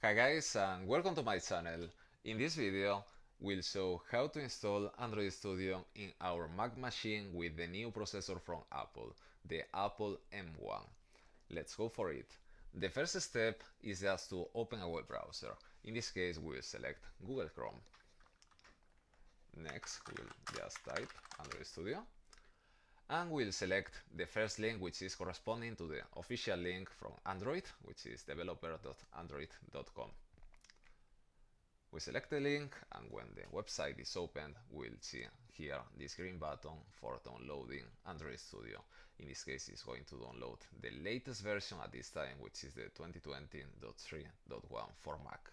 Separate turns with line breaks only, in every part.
Hi guys and welcome to my channel. In this video we'll show how to install Android Studio in our Mac machine with the new processor from Apple, the Apple M1. Let's go for it. The first step is just to open a web browser. In this case we'll select Google Chrome. Next we'll just type Android Studio and we'll select the first link which is corresponding to the official link from Android, which is developer.android.com. We select the link, and when the website is opened we'll see here this green button for downloading Android Studio. In this case it's going to download the latest version at this time, which is the 2020.3.1 for Mac.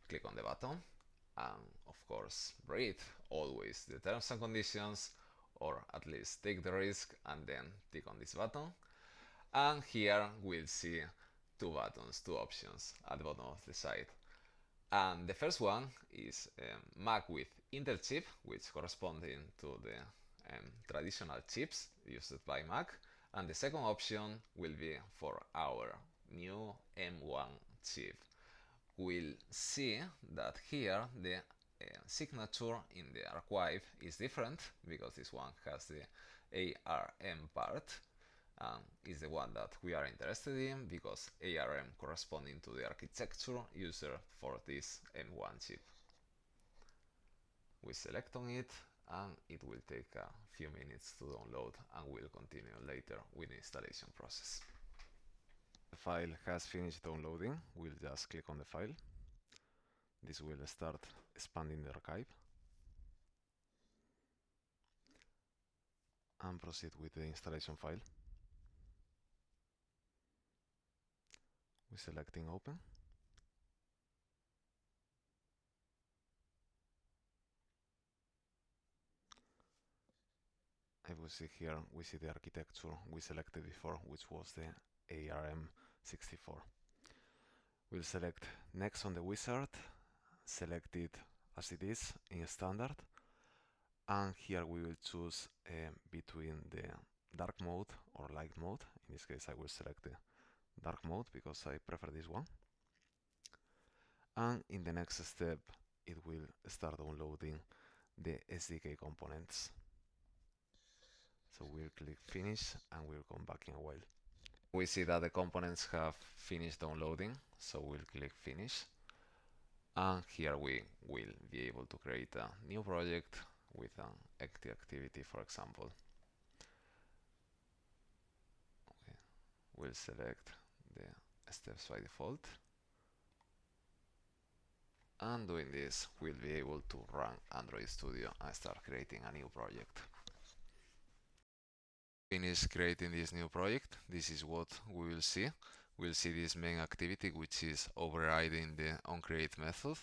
Click on the button and of course read always the terms and conditions, or at least take the risk and then click on this button. And here we'll see two buttons, two options at the bottom of the site. And the first one is Mac with Intel chip, which corresponding to the traditional chips used by Mac. And the second option will be for our new M1 chip. We'll see that here the signature in the archive is different, because this one has the ARM part and is the one that we are interested in, because ARM corresponding to the architecture used for this M1 chip. We select on it and it will take a few minutes to download, and we'll continue later with the installation process. The file has finished downloading. We'll just click on the file. This will start expanding the archive and proceed with the installation file. We're selecting open. I will see here, we see the architecture we selected before, which was the ARM64. We'll select next on the wizard, select it as it is in standard, and here we will choose between the dark mode or light mode. In this case I will select the dark mode because I prefer this one. And in the next step it will start downloading the SDK components. So we'll click finish and we'll come back in a while. We see that the components have finished downloading, so we'll click finish. And here we will be able to create a new project with an active activity, for example. Okay. We'll select the steps by default. And doing this, we'll be able to run Android Studio and start creating a new project. Finish creating this new project. This is what we will see. We'll see this main activity, which is overriding the onCreate method.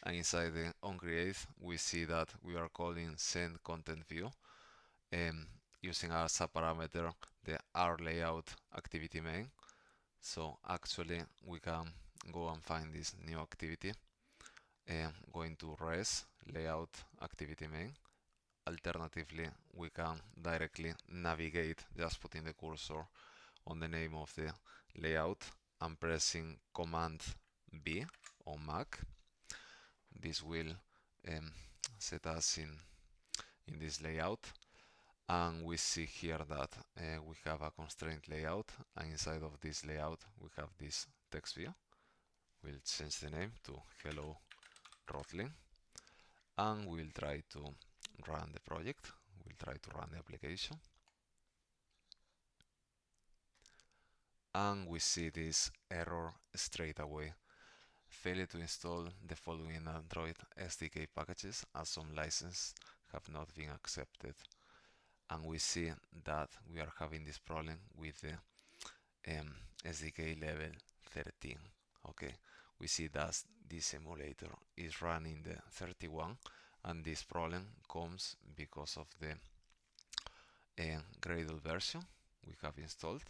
And inside the onCreate, we see that we are calling send content view, using as a parameter the rLayout activity main. So actually we can go and find this new activity, going to res layout activity main. Alternatively, we can directly navigate, just putting the cursor on the name of the layout and pressing Command B on Mac. This will set us in this layout, and we see here that we have a constraint layout, and inside of this layout we have this text view. We'll change the name to Hello Rotlin, and we'll try to run the project. We'll try to run the application, and we see this error straight away. Failure to install the following Android SDK packages, as some licenses have not been accepted. And we see that we are having this problem with the SDK level 13. Okay, we see that this emulator is running the 31, and this problem comes because of the Gradle version we have installed.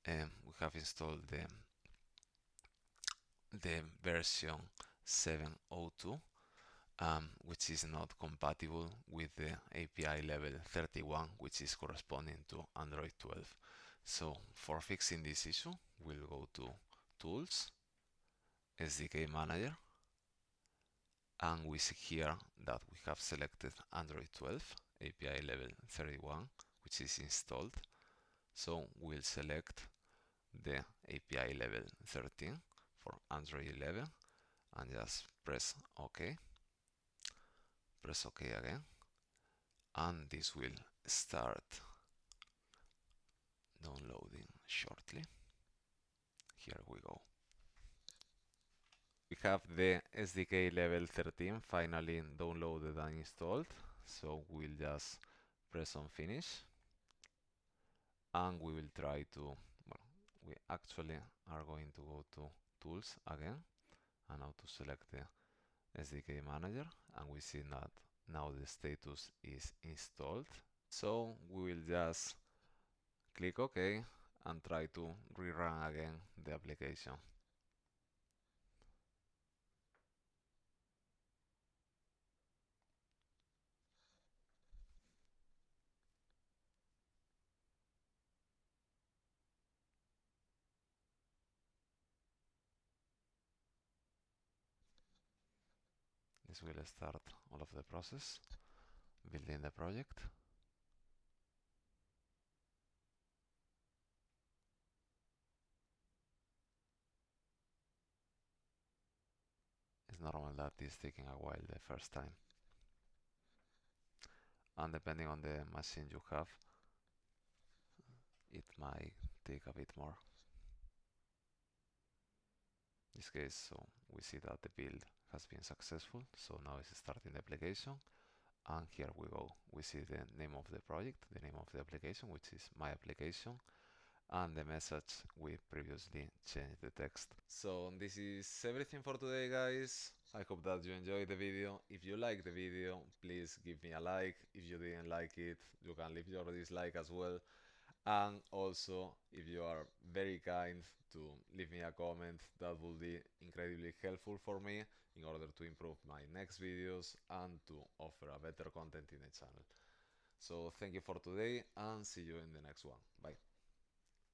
We have installed the version 7.02, which is not compatible with the API level 31, which is corresponding to Android 12. So for fixing this issue, we'll go to Tools, SDK Manager, and we see here that we have selected Android 12 API level 31, which is installed. So we'll select the API level 13 for Android 11 and just press OK. Press OK again, and this will start downloading shortly. Here we go. We have the SDK level 13 finally downloaded and installed, so we'll just press on finish, and we will try to, well, we actually are going to go to tools again, and now to select the SDK manager, and we see that now the status is installed. So we will just click OK and try to rerun again the application. This will start all of the process, building the project. It's normal that it's taking a while the first time. And depending on the machine you have, it might take a bit more. In this case, so we see that the build has been successful, so now it's starting the application. And here we go. We see the name of the project, the name of the application, which is my application, and the message we previously changed the text. So this is everything for today, guys. I hope that you enjoyed the video. If you like the video, please give me a like. If you didn't like it, you can leave your dislike as well. And also, if you are very kind to leave me a comment, that will be incredibly helpful for me in order to improve my next videos and to offer a better content in the channel. So thank you for today, and see you in the next one. Bye.